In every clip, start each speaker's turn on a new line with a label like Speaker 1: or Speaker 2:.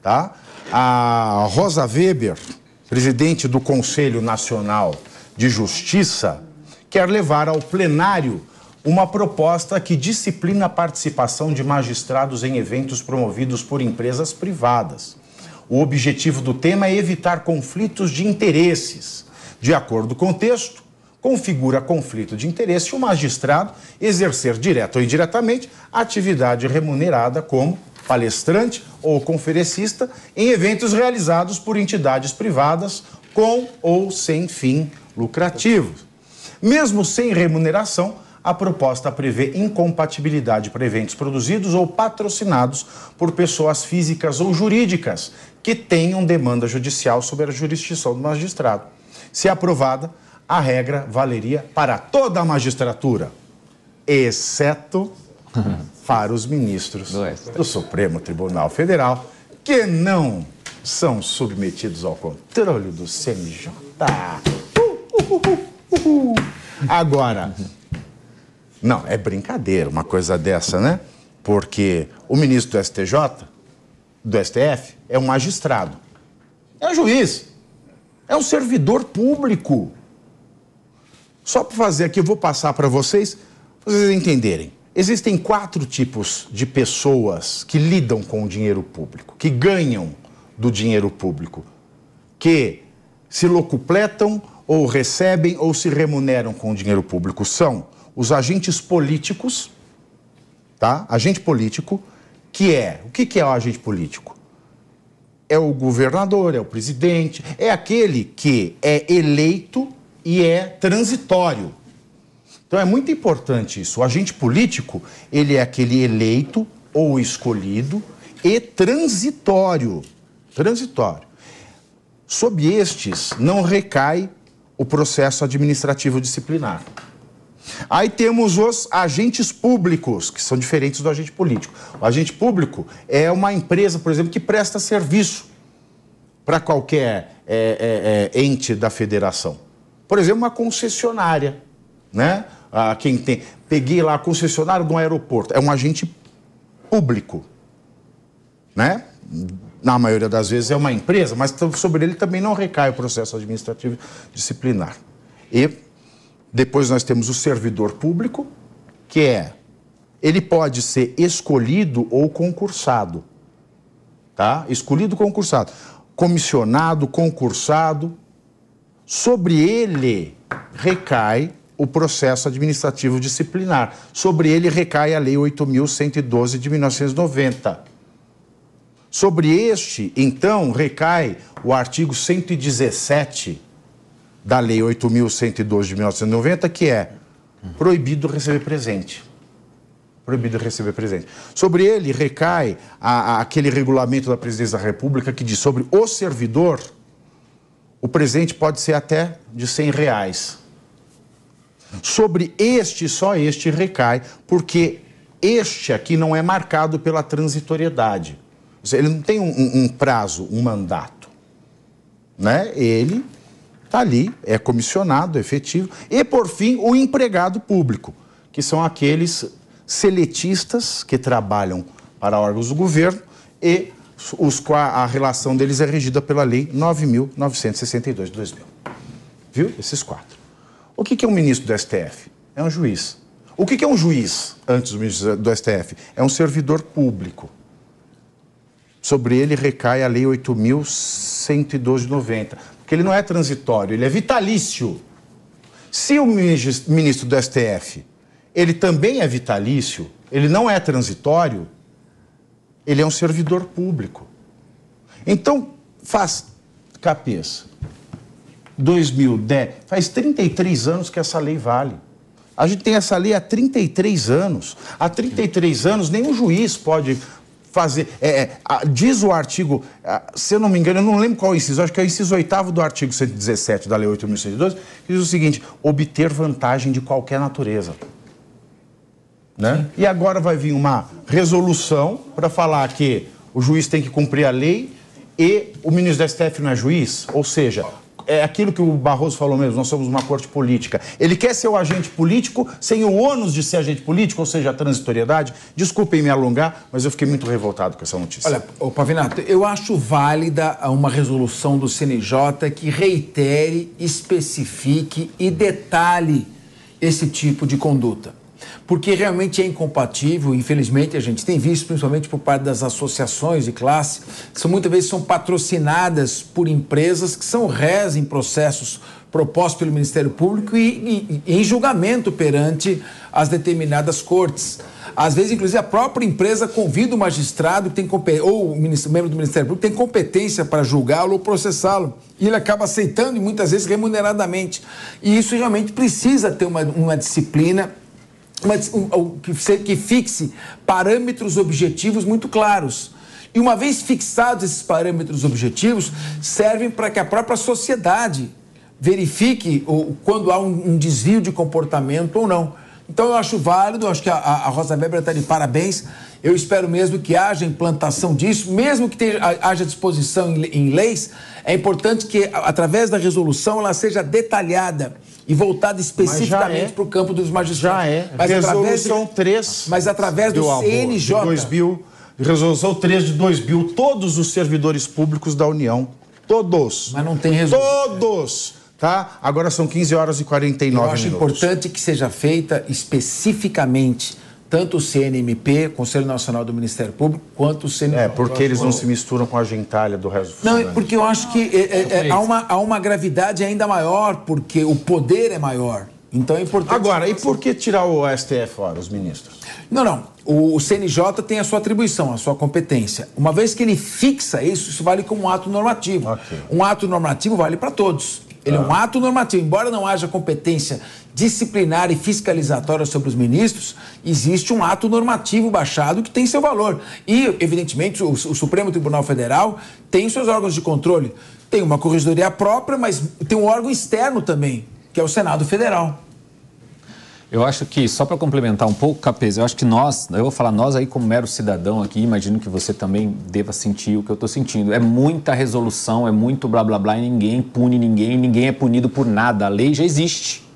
Speaker 1: tá? A Rosa Weber, presidente do Conselho Nacional de Justiça, quer levar ao plenário uma proposta que disciplina a participação de magistrados em eventos promovidos por empresas privadas. O objetivo do tema é evitar conflitos de interesses. De acordo com o texto, configura conflito de interesse o magistrado exercer direta ou indiretamente atividade remunerada como palestrante ou conferencista em eventos realizados por entidades privadas com ou sem fim lucrativo. Mesmo sem remuneração, a proposta prevê incompatibilidade para eventos produzidos ou patrocinados por pessoas físicas ou jurídicas que tenham demanda judicial sobre a jurisdição do magistrado. Se aprovada, a regra valeria para toda a magistratura, exceto para os ministros do Supremo Tribunal Federal, que não são submetidos ao controle do CNJ. Agora, não, é brincadeira uma coisa dessa, né? Porque o ministro do STJ, do STF, é um magistrado, é um juiz, é um servidor público. Só para fazer aqui, eu vou passar para vocês entenderem. Existem 4 tipos de pessoas que lidam com o dinheiro público, que ganham do dinheiro público, que se locupletam ou recebem ou se remuneram com o dinheiro público. São os agentes políticos, tá? Agente político, que é... O que é o agente político? É o governador, é o presidente, é aquele que é eleito e é transitório. Então é muito importante isso. O agente político, ele é aquele eleito ou escolhido e transitório. Transitório. Sob estes não recai o processo administrativo disciplinar. Aí temos os agentes públicos, que são diferentes do agente político. O agente público é uma empresa, por exemplo, que presta serviço para qualquer ente da federação. Por exemplo, uma concessionária, né? Quem tem... Peguei lá a concessionária de um aeroporto. É um agente público, né? Na maioria das vezes é uma empresa, mas sobre ele também não recai o processo administrativo disciplinar. E depois nós temos o servidor público, que ele pode ser escolhido ou concursado, tá? Escolhido, concursado. Comissionado, concursado. Sobre ele recai o processo administrativo disciplinar. Sobre ele recai a Lei 8.112 de 1990. Sobre este, então, recai o artigo 117 da Lei 8.112 de 1990, que é proibido receber presente. Proibido receber presente. Sobre ele recai aquele regulamento da Presidência da República que diz sobre o servidor, o presente pode ser até de R$100. Sobre este, só este recai, porque este aqui não é marcado pela transitoriedade. Ele não tem um prazo, um mandato, né? Ele está ali, é comissionado, é efetivo. E, por fim, o empregado público, que são aqueles seletistas que trabalham para órgãos do governo e a relação deles é regida pela Lei 9.962 de 2000. Viu? Esses 4. O que é um ministro do STF? É um juiz. O que é um juiz antes do ministro do STF? É um servidor público. Sobre ele recai a Lei 8.112 de 90. Porque ele não é transitório, ele é vitalício. Se o ministro do STF, ele também é vitalício, ele não é transitório, ele é um servidor público. Então, faz cabeça. 2010, faz 33 anos que essa lei vale. A gente tem essa lei há 33 anos. Há 33 anos, nenhum juiz pode fazer... diz o artigo, se eu não me engano, eu não lembro qual é o inciso, acho que é o inciso 8º do artigo 117 da Lei 8.112, que diz o seguinte: obter vantagem de qualquer natureza. Né? E agora vai vir uma resolução para falar que o juiz tem que cumprir a lei e o ministro do STF não é juiz? Ou seja, é aquilo que o Barroso falou mesmo, nós somos uma corte política. Ele quer ser o agente político sem o ônus de ser agente político, ou seja, a transitoriedade. Desculpem me alongar, mas eu fiquei muito revoltado com essa notícia.
Speaker 2: Olha, Pavinato, eu acho válida uma resolução do CNJ que reitere, especifique e detalhe esse tipo de conduta. Porque realmente é incompatível, infelizmente a gente tem visto, principalmente por parte das associações de classe, que muitas vezes são patrocinadas por empresas que são rés em processos propostos pelo Ministério Público e em julgamento perante as determinadas cortes. Às vezes, inclusive, a própria empresa convida o magistrado que tem ou o membro do Ministério Público tem competência para julgá-lo ou processá-lo. E ele acaba aceitando, e muitas vezes remuneradamente. E isso realmente precisa ter uma disciplina que fixe parâmetros objetivos muito claros. E uma vez fixados esses parâmetros objetivos, servem para que a própria sociedade verifique quando há um desvio de comportamento ou não. Então eu acho válido, acho que a Rosa Weber está de parabéns. Eu espero mesmo que haja implantação disso, mesmo que haja disposição em leis. É importante que, através da resolução, ela seja detalhada e voltada especificamente para o campo dos magistrados.
Speaker 1: Já é. Mas resolução 3...
Speaker 2: Mas através do CNJ...
Speaker 1: Resolução 3 de 2000, todos os servidores públicos da União, todos.
Speaker 2: Mas não tem resolução.
Speaker 1: Todos! Tá? Agora são 15 horas e 49 minutos.
Speaker 2: Eu acho importante que seja feita especificamente tanto o CNMP, Conselho Nacional do Ministério Público, quanto o CNMP.
Speaker 1: Porque eles não se misturam com a gentalha do resto do
Speaker 2: Não, porque eu acho que há uma gravidade ainda maior, porque o poder é maior. Então é importante...
Speaker 1: Agora, e por que tirar o STF fora, os ministros?
Speaker 2: Não. O CNJ tem a sua atribuição, a sua competência. Uma vez que ele fixa isso vale como um ato normativo.
Speaker 1: Okay.
Speaker 2: Um ato normativo vale para todos. Ele é um ato normativo. Embora não haja competência disciplinar e fiscalizatória sobre os ministros, existe um ato normativo baixado que tem seu valor. E, evidentemente, o Supremo Tribunal Federal tem seus órgãos de controle. Tem uma corregedoria própria, mas tem um órgão externo também, que é o Senado Federal.
Speaker 3: Eu acho que, só para complementar um pouco, Capês, eu acho que eu vou falar nós aí como mero cidadão aqui, imagino que você também deva sentir o que eu estou sentindo. É muita resolução, é muito blá blá blá e ninguém pune ninguém é punido por nada. A lei já existe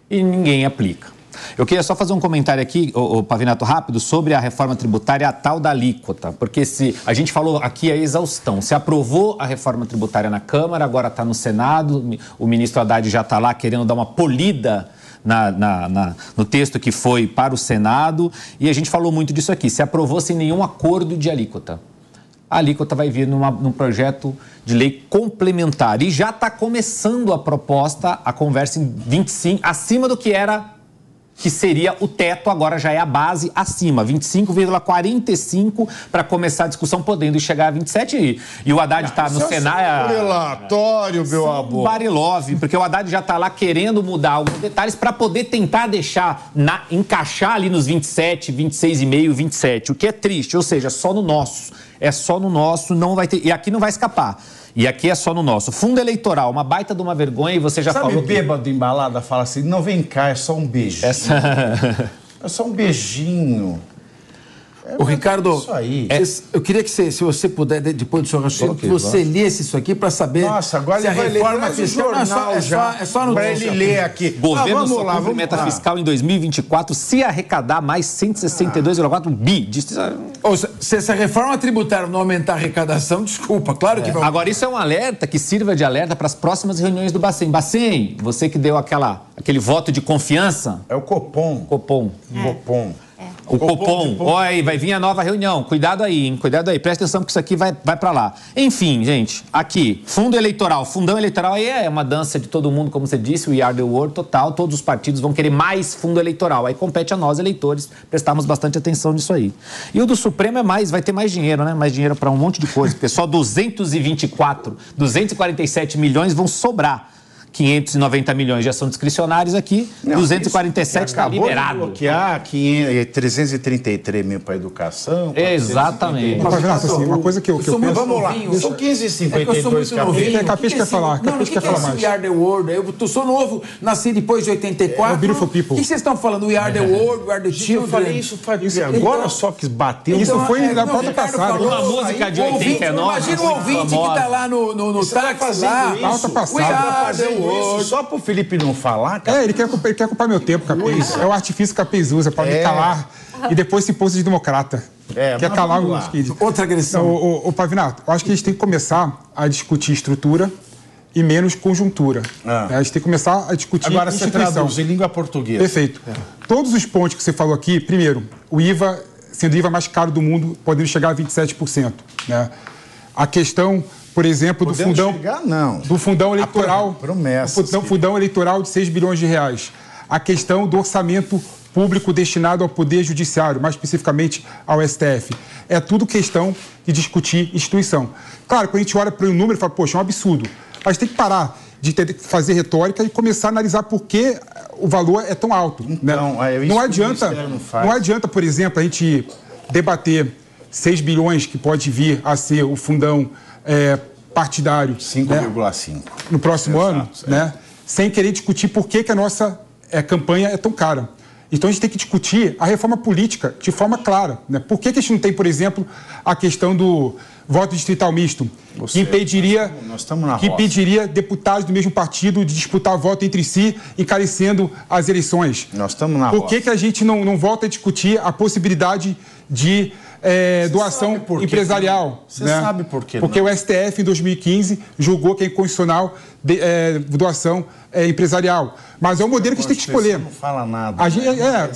Speaker 3: e ninguém aplica. Eu queria só fazer um comentário aqui, Pavinato, rápido, sobre a reforma tributária, a tal da alíquota, porque a gente falou aqui a exaustão, se aprovou a reforma tributária na Câmara, agora está no Senado, o ministro Haddad já está lá querendo dar uma polida no texto que foi para o Senado, e a gente falou muito disso aqui, se aprovou sem nenhum acordo de alíquota. A alíquota vai vir num projeto de lei complementar, e já está começando a proposta, a conversa em 25, acima do que seria o teto, agora já é a base acima, 25,45 para começar a discussão, podendo chegar a 27. E o Haddad está no Senado.
Speaker 1: Relatório, meu amor.
Speaker 3: Barilove, porque o Haddad já está lá querendo mudar alguns detalhes para poder tentar encaixar ali nos 27, 26,5, 27, o que é triste, ou seja, só no nosso. É só no nosso, não vai ter. E aqui não vai escapar. E aqui é só no nosso. Fundo eleitoral, uma baita de uma vergonha, e você já falou...
Speaker 1: Sabe, bêbado embalada fala assim, não, vem cá, é só um beijinho. É só um beijinho.
Speaker 2: Ô, Ricardo,
Speaker 1: isso aí.
Speaker 2: Eu queria que se você puder, depois do seu raciocínio, que você lesse isso aqui para saber.
Speaker 1: Nossa, agora
Speaker 2: se a
Speaker 1: ele
Speaker 2: reforma fiscal
Speaker 1: é só no
Speaker 2: para ele ler aqui.
Speaker 3: Governo só cumpre meta fiscal em 2024 se arrecadar mais 162,4 bi.
Speaker 2: Se essa reforma tributária não aumentar a arrecadação, desculpa, claro que vai.
Speaker 3: Agora, isso é um alerta que sirva de alerta para as próximas reuniões do Bacen. Bacen, você que deu aquele voto de confiança.
Speaker 1: É o Copom.
Speaker 3: Copom. O Copom, olha aí, vai vir a nova reunião. Cuidado aí, hein? Cuidado aí. Presta atenção que isso aqui vai para lá. Enfim, gente, aqui, fundo eleitoral. Fundão eleitoral aí é uma dança de todo mundo, como você disse, We Are the World total. Todos os partidos vão querer mais fundo eleitoral. Aí compete a nós, eleitores, prestarmos bastante atenção nisso aí. E o do Supremo vai ter mais dinheiro, né? Mais dinheiro para um monte de coisa. Porque só 247 milhões vão sobrar. 590 milhões já são discricionários aqui, 247 está liberado.
Speaker 1: Bloquear 333 mil para educação.
Speaker 3: Exatamente.
Speaker 4: Mas, Renato, assim, uma coisa que eu penso...
Speaker 1: Vamos lá, são 15,52 capítulos.
Speaker 4: Capês quer falar, Capês quer falar mais.
Speaker 2: We Are the World? Eu sou novo, nasci depois de 84.
Speaker 4: Beautiful People.
Speaker 2: O que vocês estão falando? We Are the World, We Are the Children?
Speaker 1: Eu falei isso agora só que bateu.
Speaker 4: Isso foi na pauta passada.
Speaker 3: Uma música de 89.
Speaker 2: Imagina o ouvinte que está lá no táxi lá.
Speaker 4: Pauta passada.
Speaker 1: Isso só pro Felipe não falar, cara.
Speaker 4: Ele quer ocupar meu tempo, Capês. É o artifício que Capês usa para me calar e depois se pôs de democrata. Quer calar os queridos.
Speaker 2: Outra agressão.
Speaker 4: Ô, Pavinato, eu acho que a gente tem que começar a discutir estrutura e menos conjuntura. A gente tem que começar a discutir
Speaker 1: agora
Speaker 4: instituição.
Speaker 1: Você traduz em língua portuguesa.
Speaker 4: Perfeito. Todos os pontos que você falou aqui, primeiro, o IVA, sendo o IVA mais caro do mundo, podendo chegar a 27%. Né? A questão, por exemplo, do fundão eleitoral.
Speaker 1: Promessa.
Speaker 4: Do fundão eleitoral de 6 bilhões de reais. A questão do orçamento público destinado ao Poder Judiciário, mais especificamente ao STF. É tudo questão de discutir instituição. Claro, quando a gente olha para o número e fala, poxa, é um absurdo. Mas tem que parar de fazer retórica e começar a analisar por que o valor é tão alto.
Speaker 1: Então,
Speaker 4: né? Não adianta, por exemplo, a gente debater 6 bilhões que pode vir a ser o fundão partidário
Speaker 1: 5,5
Speaker 4: no próximo ano, né? Sem querer discutir por que a nossa campanha é tão cara. Então a gente tem que discutir a reforma política de forma clara. Né? Por que a gente não tem, por exemplo, a questão do voto distrital misto, que impediria deputados do mesmo partido de disputar voto entre si, encarecendo as eleições?
Speaker 1: Nós estamos na
Speaker 4: Por que a gente não volta a discutir a possibilidade de doação empresarial?
Speaker 1: Você sabe por quê?
Speaker 4: Porque o STF, em 2015, julgou que é inconstitucional doação empresarial. Mas é um modelo que a gente tem que escolher.
Speaker 1: Não fala nada.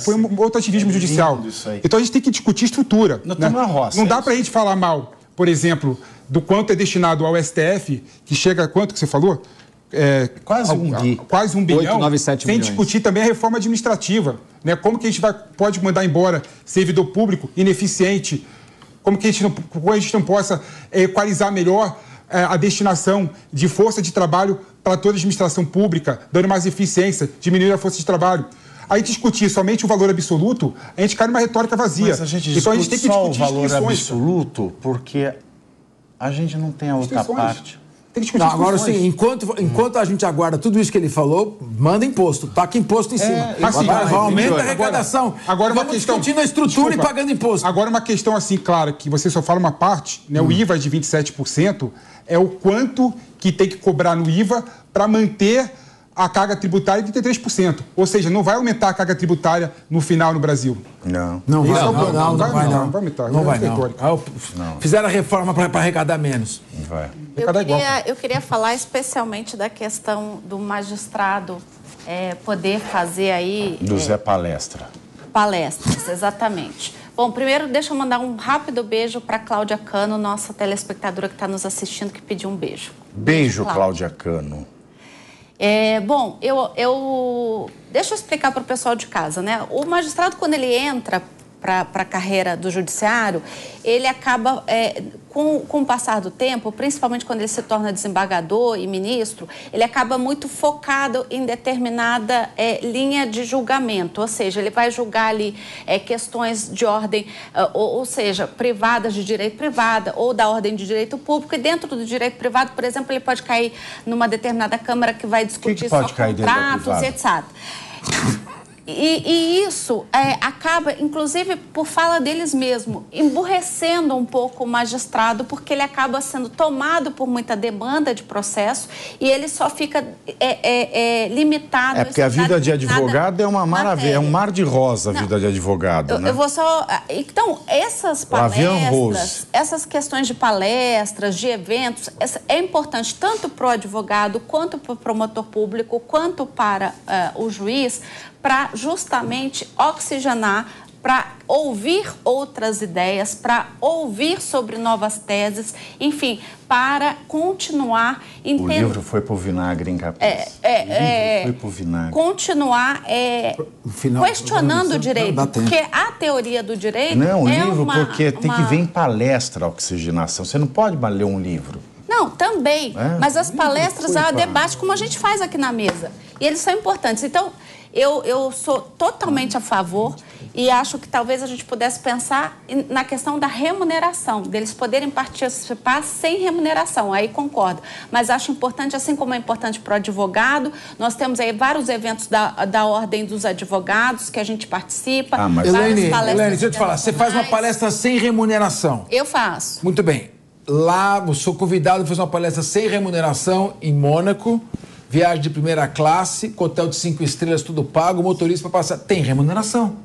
Speaker 4: Foi um outro ativismo judicial. Então a gente tem que discutir estrutura.
Speaker 1: Nós estamos na roça.
Speaker 4: Não dá para a gente falar mal, por exemplo, do quanto é destinado ao STF, que chega a quanto que você falou?
Speaker 1: Quase um bilhão,
Speaker 3: 897
Speaker 4: sem
Speaker 3: milhões.
Speaker 4: discutir também a reforma administrativa. Né? Como que a gente pode mandar embora servidor público ineficiente? Como que a gente não possa equalizar melhor a destinação de força de trabalho para toda a administração pública, dando mais eficiência, diminuindo a força de trabalho? A gente discutir somente o valor absoluto, a gente cai numa retórica vazia.
Speaker 1: Mas a gente discute só o valor absoluto porque a gente não tem a outra parte.
Speaker 4: Tem que discutir
Speaker 2: agora sim, enquanto a gente aguarda tudo isso que ele falou, manda imposto, taca imposto em cima. Aumenta a arrecadação.
Speaker 4: Agora uma
Speaker 2: Vamos
Speaker 4: questão,
Speaker 2: discutindo a estrutura e pagando imposto.
Speaker 4: Agora uma questão assim, clara, que você só fala uma parte, né? O IVA de 27% é o quanto que tem que cobrar no IVA para manter a carga tributária de 33%. Ou seja, não vai aumentar a carga tributária no final no Brasil.
Speaker 2: Não vai aumentar. Não vai. Fizeram a reforma para arrecadar menos.
Speaker 1: Não vai.
Speaker 5: Eu queria falar especialmente da questão do magistrado poder fazer aí...
Speaker 1: Do Zé Palestra.
Speaker 5: Palestras, exatamente. Bom, primeiro deixa eu mandar um rápido beijo para Cláudia Cano, nossa telespectadora que está nos assistindo, que pediu um beijo.
Speaker 1: Beijo, Cláudia Cano.
Speaker 5: Bom, deixa eu explicar para o pessoal de casa, né? O magistrado, quando ele entra para a carreira do judiciário, ele acaba, com o passar do tempo, principalmente quando ele se torna desembargador e ministro, ele acaba muito focado em determinada linha de julgamento, ou seja, ele vai julgar ali questões de ordem, ou seja, privadas de direito privado ou da ordem de direito público, e dentro do direito privado, por exemplo, ele pode cair numa determinada Câmara que vai discutir só contratos, etc. E isso acaba, inclusive, por fala deles mesmos, emburrecendo um pouco o magistrado, porque ele acaba sendo tomado por muita demanda de processo e ele só fica limitado...
Speaker 1: porque a vida de advogado é uma maravilha, é um mar de rosa a vida de advogado, né?
Speaker 5: Eu vou só... Então, essas palestras, essas questões de palestras, de eventos, é importante tanto para o advogado, quanto para o promotor público, quanto para o juiz, para justamente oxigenar, para ouvir outras ideias, para ouvir sobre novas teses, enfim, para continuar...
Speaker 1: O livro foi pro vinagre, hein, Capês? Foi pro vinagre.
Speaker 5: Continuar questionando o direito, porque a teoria do direito...
Speaker 1: Não, o livro, porque tem que ver em palestra a oxigenação. Você não pode ler um livro.
Speaker 5: Não, também. Mas as palestras, há debate, como a gente faz aqui na mesa. E eles são importantes. Então, eu sou totalmente a favor e acho que talvez a gente pudesse pensar na questão da remuneração, deles poderem participar sem remuneração, aí concordo. Mas acho importante, assim como é importante para o advogado, nós temos aí vários eventos da Ordem dos Advogados que a gente participa.
Speaker 2: Elaine, deixa eu te falar, você faz uma palestra sem remuneração.
Speaker 5: Eu faço.
Speaker 2: Muito bem. Lá, eu sou convidado a fazer uma palestra sem remuneração em Mônaco, viagem de primeira classe, hotel de 5 estrelas, tudo pago, motorista para passar. Tem remuneração.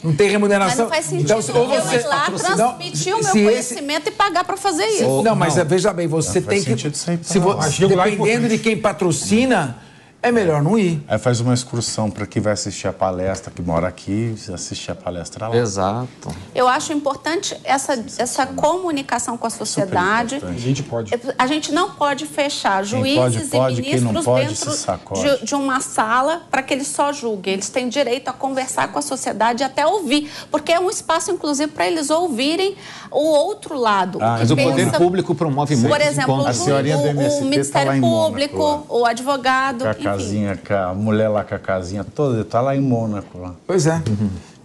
Speaker 2: Não tem remuneração.
Speaker 5: Mas não faz sentido ou você ir lá transmitir o meu conhecimento e pagar para fazer isso.
Speaker 2: Não, mas veja bem, você tem que... Dependendo de quem patrocina, é melhor não ir.
Speaker 1: Aí faz uma excursão para quem vai assistir a palestra, que mora aqui, assistir a palestra lá.
Speaker 3: Exato.
Speaker 5: Eu acho importante essa comunicação com a sociedade.
Speaker 4: A gente pode.
Speaker 5: A gente não pode fechar juízes e ministros dentro de uma sala para que eles só julguem. Eles têm direito a conversar com a sociedade e até ouvir, porque é um espaço, inclusive, para eles ouvirem o outro lado.
Speaker 3: Mas o poder público promove muito.
Speaker 5: Por exemplo,
Speaker 1: a senhorinha do MST
Speaker 5: o Ministério
Speaker 1: tá lá em
Speaker 5: Público,
Speaker 1: Mônaco,
Speaker 5: o advogado,
Speaker 1: a mulher lá com a casinha toda, tá lá em Mônaco. Lá.
Speaker 2: Pois é.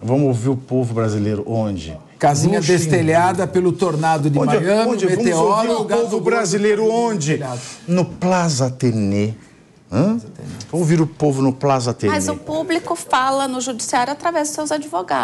Speaker 1: Vamos ouvir o povo brasileiro onde?
Speaker 2: Casinha destelhada pelo tornado de Miami,
Speaker 1: onde?
Speaker 2: meteoro.
Speaker 1: Vamos ouvir o povo brasileiro onde? No Plaza Athénée. Vamos ouvir o povo no Plaza Athénée.
Speaker 5: Mas o público fala no judiciário através dos seus advogados.